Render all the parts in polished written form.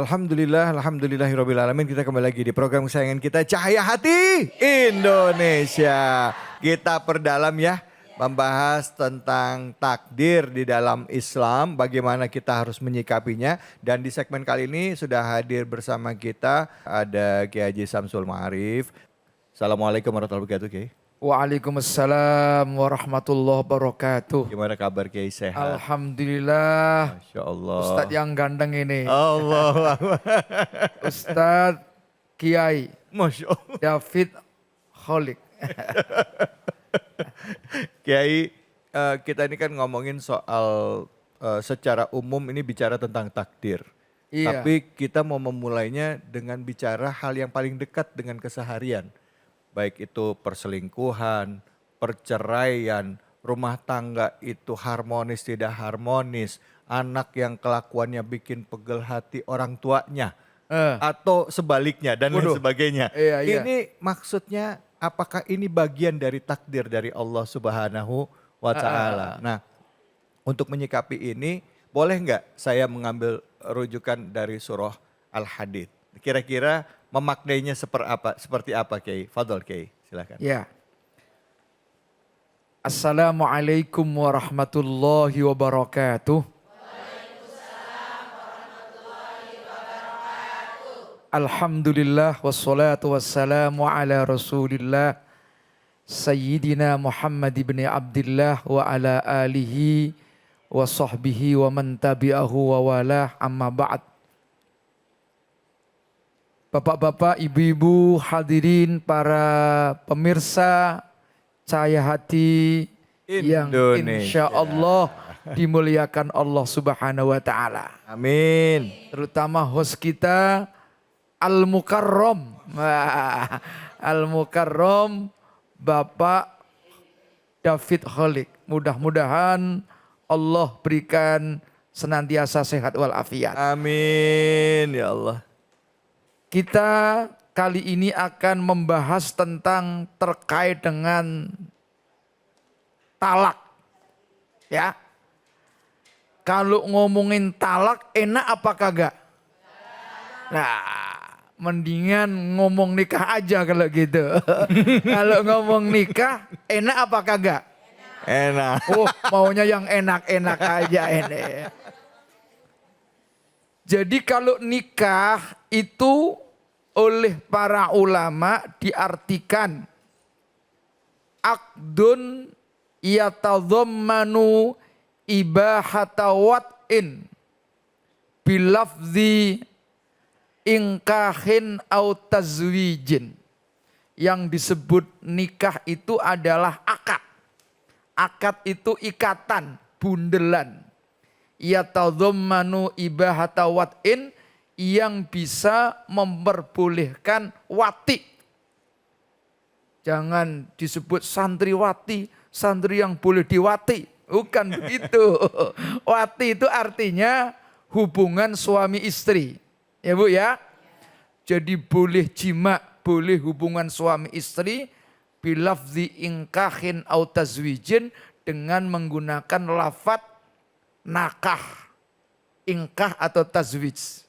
Alhamdulillahirabbil alamin. Kita kembali lagi di program kesayangan kita Cahaya Hati Indonesia. Kita perdalam ya, membahas tentang takdir di dalam Islam, bagaimana kita harus menyikapinya. Dan di segmen kali ini sudah hadir bersama kita ada Kiai Haji Samsul Ma'arif. Assalamualaikum warahmatullahi wabarakatuh, Kiai. Waalaikumsalam warahmatullahi wabarakatuh. Gimana kabar, Kiai? Sehat? Alhamdulillah. Masya Allah. Ustadz yang ganteng ini. Allah. Ustadz Kiai Masya Allah. David Kholik. Kiai, kita ini kan ngomongin soal secara umum ini bicara tentang takdir. Iya. Tapi kita mau memulainya dengan bicara hal yang paling dekat dengan keseharian. Baik itu perselingkuhan, perceraian, rumah tangga itu harmonis tidak harmonis, anak yang kelakuannya bikin pegel hati orang tuanya, atau sebaliknya dan lain sebagainya. Iya. Ini maksudnya apakah ini bagian dari takdir dari Allah Subhanahu wa Ta'ala? Nah, untuk menyikapi ini, boleh nggak saya mengambil rujukan dari surah Al-Hadid? Kira-kira memaknainya seperti apa, Kiai? Fadol, Kiai, silakan. Ya. Assalamualaikum warahmatullahi wabarakatuh. Alhamdulillah wassalatu wassalamu ala rasulillah Sayyidina Muhammad ibn Abdillah wa ala alihi wa sahbihi wa man tabi'ahu wa walah amma ba'd. Bapak-bapak, ibu-ibu, hadirin para pemirsa Cahaya Hati yang insya Allah dimuliakan Allah Subhanahu wa Ta'ala. Amin. Terutama host kita Al-Mukarram. Al-Mukarram Bapak David Kholik. Mudah-mudahan Allah berikan senantiasa sehat walafiat. Amin ya Allah. Kita kali ini akan membahas tentang terkait dengan talak. Ya. Kalau ngomongin talak enak apa kagak? Nah, mendingan ngomong nikah aja kalau gitu. Kalau ngomong nikah enak apa kagak? Enak. Oh, maunya yang enak-enak aja ini. Jadi kalau nikah itu oleh para ulama diartikan aqdun yatadhammanu ibahata wat'in bilafzi ingkahin au tazwijin. Yang disebut nikah itu adalah akad. Akad itu ikatan, bundelan. Yatadhammanu ibahata wat'in yang bisa memperbolehkan wati. Jangan disebut santriwati, santri yang boleh diwati. Bukan begitu. Wati itu artinya hubungan suami istri. Ya Bu ya. Jadi boleh jima, boleh hubungan suami istri bilafzi ingkahin au tazwijin dengan menggunakan lafaz nakah, ingkah atau tazwij.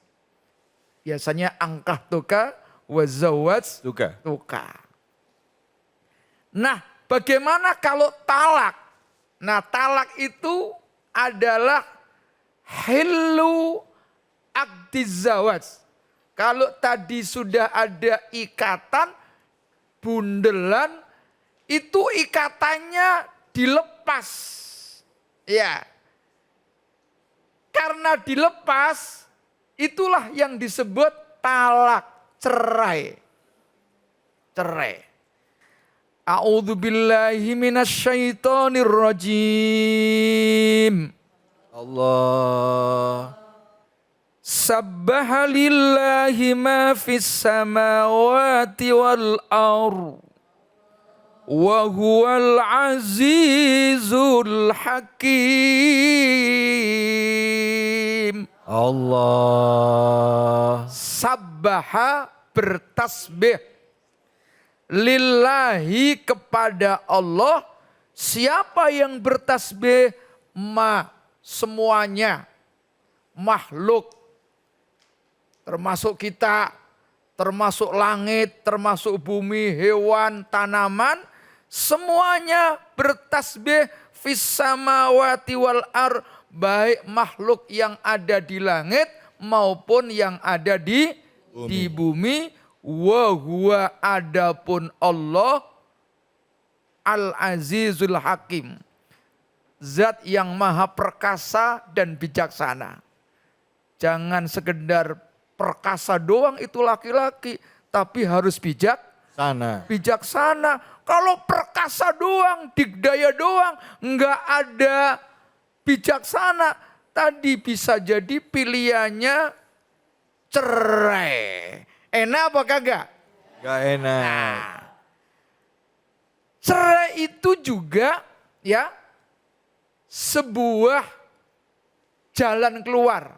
Biasanya angkah tuka, wazawaj tuka. Nah, bagaimana kalau talak? Nah, talak itu adalah hillu aqdizawaj. Kalau tadi sudah ada ikatan, bundelan, itu ikatannya dilepas. Ya. Karena dilepas, itulah yang disebut talak, cerai. Cerai. A'udzubillahi minasyaitonir rajim. Allah. Sabbaha lillahi ma fis samawati wal ardh. Wa huwal azizul hakim. Allah. Sabbaha bertasbih. Lillahi kepada Allah. Siapa yang bertasbih? Semuanya. Makhluk. termasuk kita, termasuk langit, termasuk bumi, hewan, tanaman, semuanya bertasbih fis samawati wal ar, baik makhluk yang ada di langit maupun yang ada di bumi. Wa huwa adapun Allah Al-Azizul Hakim, zat yang maha perkasa dan bijaksana. Jangan sekedar perkasa doang itu laki-laki, tapi harus bijaksana. Kalau perkasa doang, digdaya doang, enggak ada bijaksana, tadi bisa jadi pilihannya cerai. Enak apa kagak? Gak enak. Nah, cerai itu juga ya sebuah jalan keluar,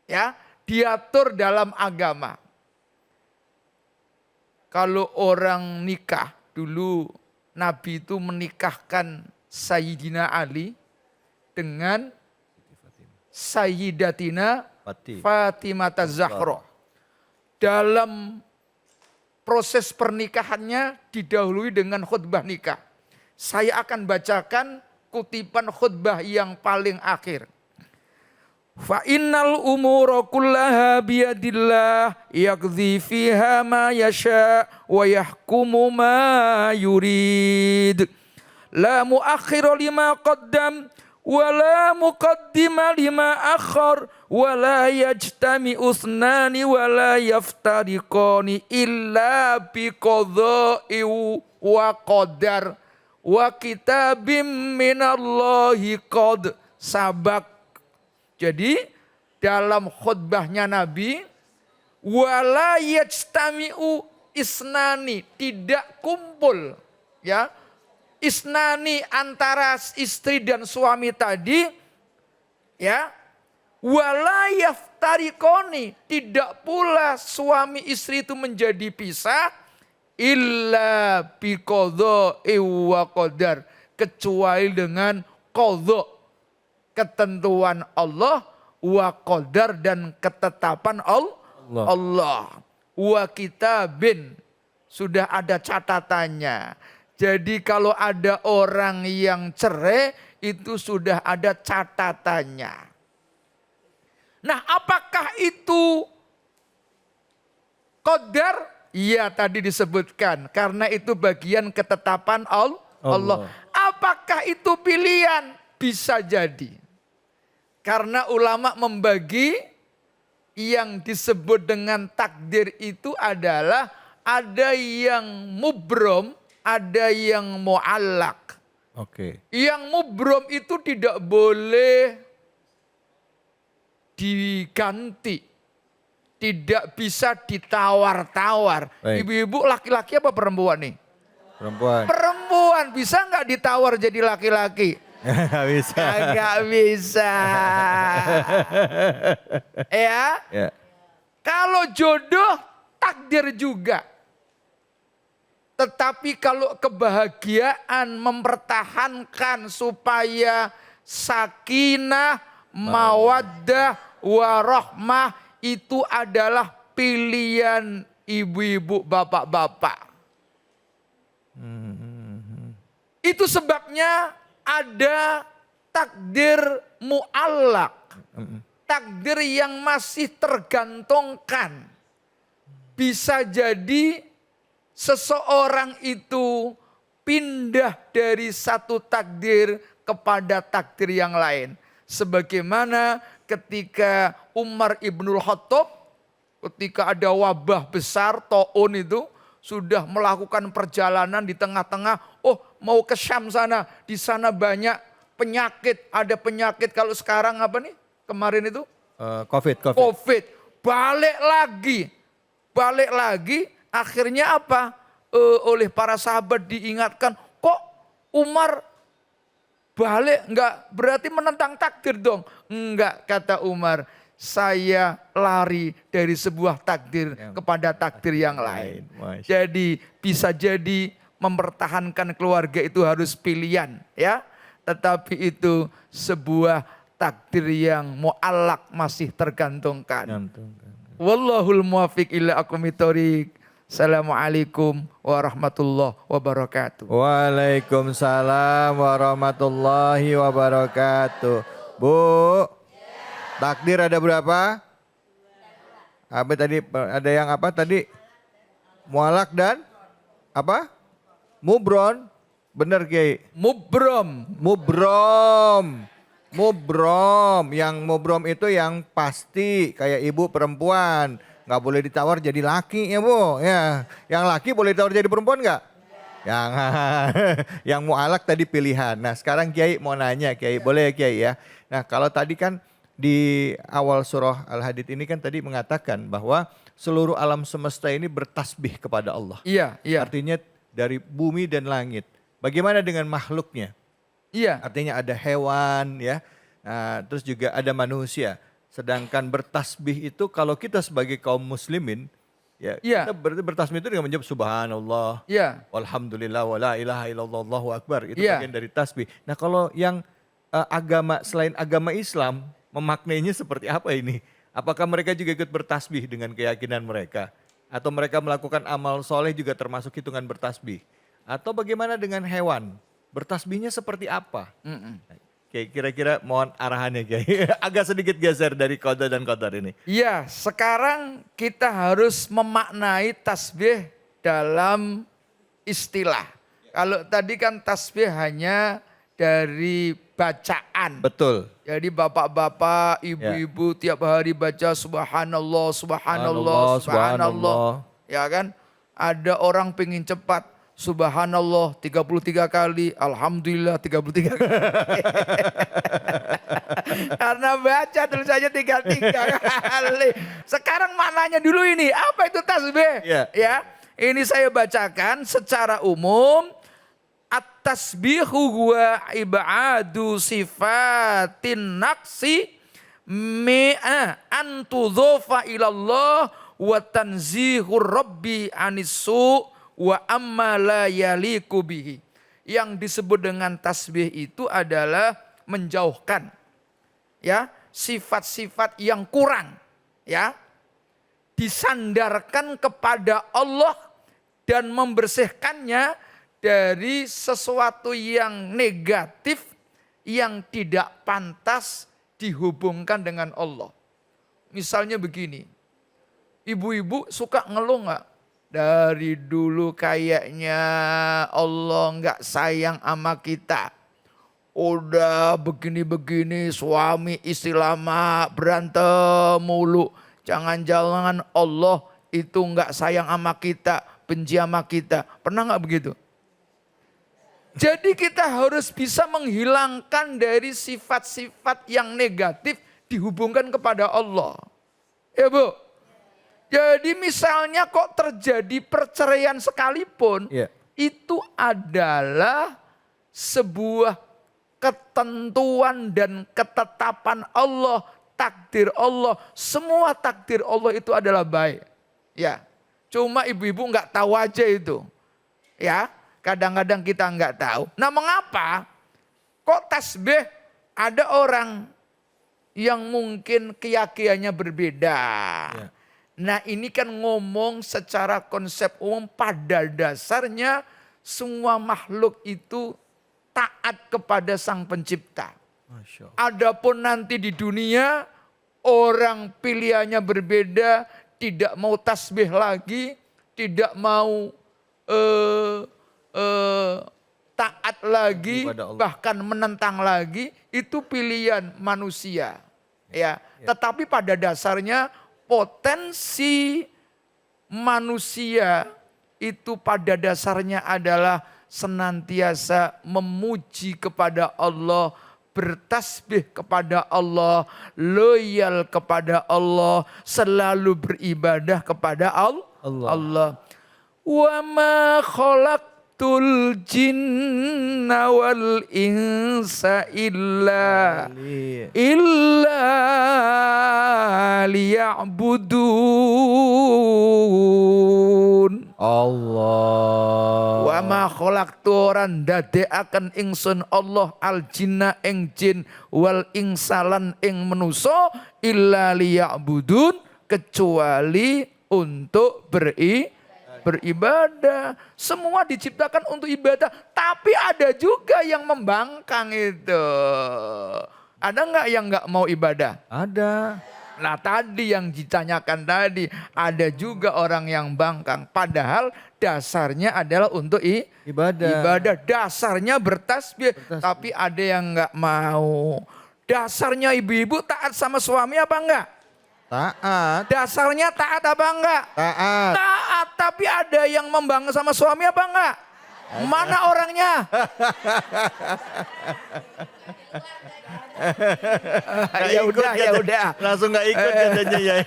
ya, diatur dalam agama. Kalau orang nikah, dulu Nabi itu menikahkan Sayyidina Ali dengan Sayyidatina Fatimah Az-Zahra. Dalam proses pernikahannya didahului dengan khutbah nikah. Saya akan bacakan kutipan khutbah yang paling akhir. Fa innal umura kullaha biyadillah yaqdi fiha ma yasha wa yahkumu ma yurid. La muakhkhira lima qaddam wa la muqaddima lima akhar wa la yajtami usnani wa la yaftariqani illa bi qadha'i wa qadar wa kitabim minallahi qad sabak. Jadi dalam khutbahnya Nabi, wala yajtami'u isnani, tidak kumpul, ya, isnani antara istri dan suami tadi, ya, wala yaftariqoni, tidak pula suami istri itu menjadi pisah, illa biqadha'i wa qadar, kecuali dengan qadha, ketentuan Allah, wa qadar, dan ketetapan Allah. Wa kitabin, sudah ada catatannya. Jadi kalau ada orang yang cerai, itu sudah ada catatannya. Nah, apakah itu qadar? Iya, tadi disebutkan. Karena itu bagian ketetapan Allah. Apakah itu pilihan? Bisa jadi. Karena ulama membagi yang disebut dengan takdir itu adalah ada yang mubrom, ada yang mu'allak. Oke. Yang mubrom itu tidak boleh diganti. Tidak bisa ditawar-tawar. Ibu-ibu laki-laki apa perempuan nih? Perempuan. Perempuan, bisa nggak ditawar jadi laki-laki? Gak bisa. Gak bisa. Ya. Kalau jodoh takdir juga. Tetapi kalau kebahagiaan mempertahankan supaya sakinah, mawaddah, warahmah, itu adalah pilihan ibu-ibu, bapak-bapak. Itu sebabnya ada takdir mu'allak. Takdir yang masih tergantungkan. Bisa jadi seseorang itu pindah dari satu takdir kepada takdir yang lain. Sebagaimana ketika Umar ibnul Khattab, ketika ada wabah besar, ta'un itu, sudah melakukan perjalanan di tengah-tengah, mau ke Syam sana, di sana banyak penyakit, ada penyakit kalau sekarang apa nih, kemarin itu? Covid. Balik lagi, akhirnya apa? Oleh para sahabat diingatkan, kok Umar balik, enggak berarti menentang takdir dong. Enggak, kata Umar, saya lari dari sebuah takdir kepada takdir yang lain. Jadi bisa jadi mempertahankan keluarga itu harus pilihan, ya. Tetapi itu sebuah takdir yang mu'allak, masih tergantungkan. Wallahul muwaffiq ila aqwamit thoriq. Assalamualaikum warahmatullahi wabarakatuh. Waalaikumsalam warahmatullahi wabarakatuh. Bu, takdir ada berapa? Apa tadi? Ada yang apa tadi? Mualak dan apa? Mubron. Benar Kiai. Mubrom. Mubrom. Mubrom. Yang mubrom itu yang pasti kayak ibu perempuan. Nggak boleh ditawar jadi laki ya Bu. Ya. Yang laki boleh ditawar jadi perempuan nggak? Yang yang mualak tadi pilihan. Nah sekarang Kiai mau nanya Kiai. Boleh ya Kiai ya. Nah kalau tadi kan di awal surah Al-Hadid ini kan tadi mengatakan bahwa seluruh alam semesta ini bertasbih kepada Allah. Iya, iya. Artinya dari bumi dan langit. Bagaimana dengan makhluknya? Iya. Artinya ada hewan ya, nah, terus juga ada manusia. Sedangkan bertasbih itu kalau kita sebagai kaum muslimin, ya Iya. kita bertasbih itu dengan menyebut subhanallah, Iya. walhamdulillah, wala ilaha illallah, Allahu akbar. Itu Iya. bagian dari tasbih. Nah kalau yang agama selain agama Islam, memaknainya seperti apa ini? Apakah mereka juga ikut bertasbih dengan keyakinan mereka? Atau mereka melakukan amal soleh juga termasuk hitungan bertasbih? Atau bagaimana dengan hewan? Bertasbihnya seperti apa? Oke, kira-kira mohon arahannya Kiai. Agak sedikit geser dari qada dan qadar ini. Iya, sekarang kita harus memaknai tasbih dalam istilah. Kalau tadi kan tasbih hanya dari bacaan. Betul. Jadi bapak-bapak, ibu-ibu tiap hari baca subhanallah, subhanallah, subhanallah. Ya kan? Ada orang pengen cepat. Subhanallah 33 kali, Alhamdulillah 33 kali. Karena baca tulisannya 33 kali. Sekarang maknanya dulu ini, apa itu tasbih? Ya, ini saya bacakan secara umum. At-tasbihu huwa ibadu sifatin naqsi mi'a antudhofa ilallah wa tanzihur rabbi anisu wa amma la yaliku bihi. Yang disebut dengan tasbih itu adalah menjauhkan ya sifat-sifat yang kurang ya, disandarkan kepada Allah dan membersihkannya dari sesuatu yang negatif yang tidak pantas dihubungkan dengan Allah. Misalnya begini, ibu-ibu suka ngeluh nggak? Dari dulu kayaknya Allah nggak sayang sama kita. Udah begini-begini suami istri lama berantem mulu. Jangan-jangan Allah itu nggak sayang sama kita, benci sama kita. Pernah nggak begitu? Jadi kita harus bisa menghilangkan dari sifat-sifat yang negatif dihubungkan kepada Allah. Ya Bu? Jadi misalnya kok terjadi perceraian sekalipun, itu adalah sebuah ketentuan dan ketetapan Allah, takdir Allah. Semua takdir Allah itu adalah baik. Ya, cuma ibu-ibu nggak tahu aja itu. Ya, kadang-kadang kita nggak tahu. Nah mengapa kok tasbih ada orang yang mungkin keyakinannya berbeda. Nah ini kan ngomong secara konsep umum, pada dasarnya semua makhluk itu taat kepada Sang Pencipta. Adapun nanti di dunia orang pilihannya berbeda, tidak mau tasbih lagi, tidak mau taat lagi, bahkan menentang lagi, itu pilihan manusia. Ya, tetapi pada dasarnya potensi manusia itu pada dasarnya adalah senantiasa memuji kepada Allah, bertasbih kepada Allah, loyal kepada Allah, selalu beribadah kepada Allah. Wa ma khalaqtul jinna wal insa illa liya'budun. Allah. Wa ma khalaqtu ran dadekaken ingsun Allah al jinna ing jin wal ingsalan ing manusa illa liya'budun kecuali untuk beribadah. Semua diciptakan untuk ibadah, tapi ada juga yang membangkang itu. Ada nggak yang nggak mau ibadah? Ada. Nah tadi yang ditanyakan tadi, ada juga orang yang bangkang. Padahal dasarnya adalah untuk ibadah. Dasarnya bertasbih. Tapi ada yang nggak mau. Dasarnya ibu-ibu taat sama suami apa enggak? Taat. Dasarnya taat apa enggak? Taat. Taat, tapi ada yang membangkang sama suami apa enggak? Mana orangnya? Ya udah. Langsung gak ikut katanya ya.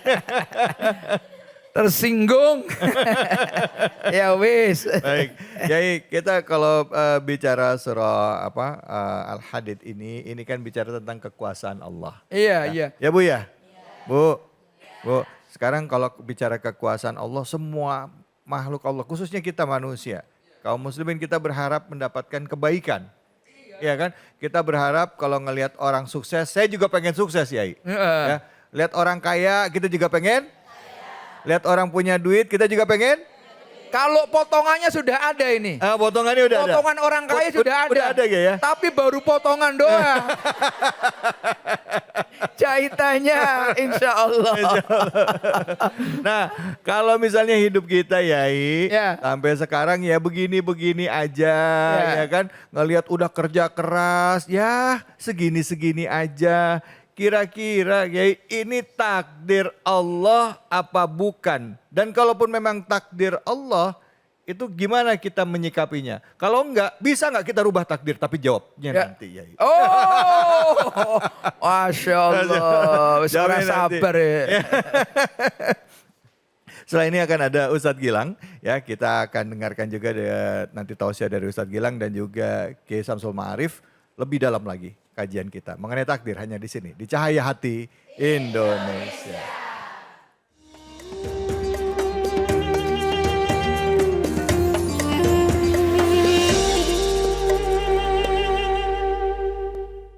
Tersinggung. Ya wis. Baik, Yai, kita kalau bicara surah Al-Hadid ini kan bicara tentang kekuasaan Allah. Iya. Ya Bu ya? Bu, sekarang kalau bicara kekuasaan Allah, semua makhluk Allah, khususnya kita manusia, kaum muslimin kita berharap mendapatkan kebaikan. Iya kan? Kita berharap kalau ngelihat orang sukses, saya juga pengen sukses Yai. Ya. Lihat orang kaya, kita juga pengen. Lihat orang punya duit, kita juga pengen. Kalau potongannya sudah ada ini. Potongannya udah ada. Potongan orang kaya sudah ada. Udah ada ya? Tapi baru potongan doang. Jahitannya insya Allah. Nah kalau misalnya hidup kita Yai, Ya. sampai sekarang ya begini-begini aja, ya kan. Ngelihat udah kerja keras, ya segini-segini aja. Kira-kira Yai, ini takdir Allah apa bukan? Dan kalaupun memang takdir Allah, itu gimana kita menyikapinya? Kalau enggak, bisa enggak kita rubah takdir? Tapi jawabnya nanti Yai. Oh, Masya Allah. Jawabnya nanti. Sabar ya. Setelah ini akan ada Ustadz Gilang, ya kita akan dengarkan juga nanti tausiah dari Ustadz Gilang dan juga Kiai Samsul Ma'arif lebih dalam lagi kajian kita mengenai takdir hanya di sini di Cahaya Hati Indonesia.